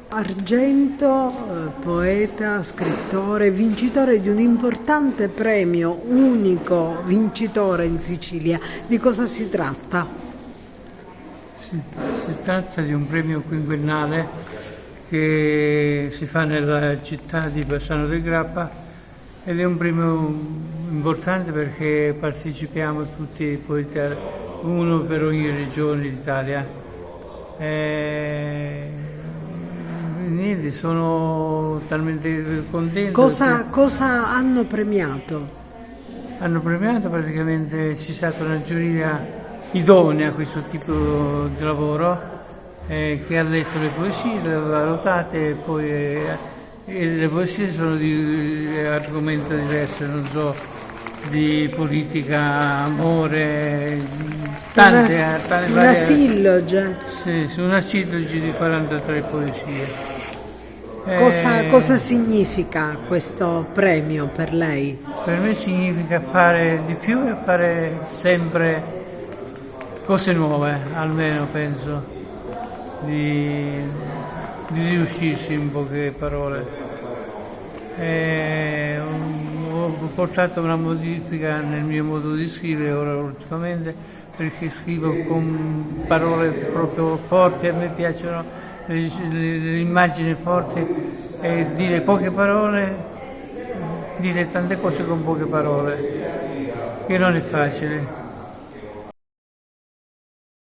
Argento, poeta, scrittore, vincitore di un importante premio, unico vincitore in Sicilia. Di cosa si tratta? Si tratta di un premio quinquennale che si fa nella città di Bassano del Grappa ed è un premio importante perché partecipiamo tutti i poeti, uno per ogni regione d'Italia. Niente, sono talmente contento. Cosa hanno premiato? Hanno premiato praticamente, c'è stata una giuria idonea a questo tipo di lavoro che ha letto le poesie, le ha valutate e poi le poesie sono di argomento diverso, non so, di politica, amore, tante Una varie. silloge. Sì, su una silloge di 43 poesie. Cosa significa questo premio per lei? Per me significa fare di più e fare sempre cose nuove, almeno penso, di riuscirci in poche parole. Ho portato una modifica nel mio modo di scrivere ora ultimamente perché scrivo con parole proprio forti, a me piacciono le immagini forti e dire poche parole, dire tante cose con poche parole, che non è facile.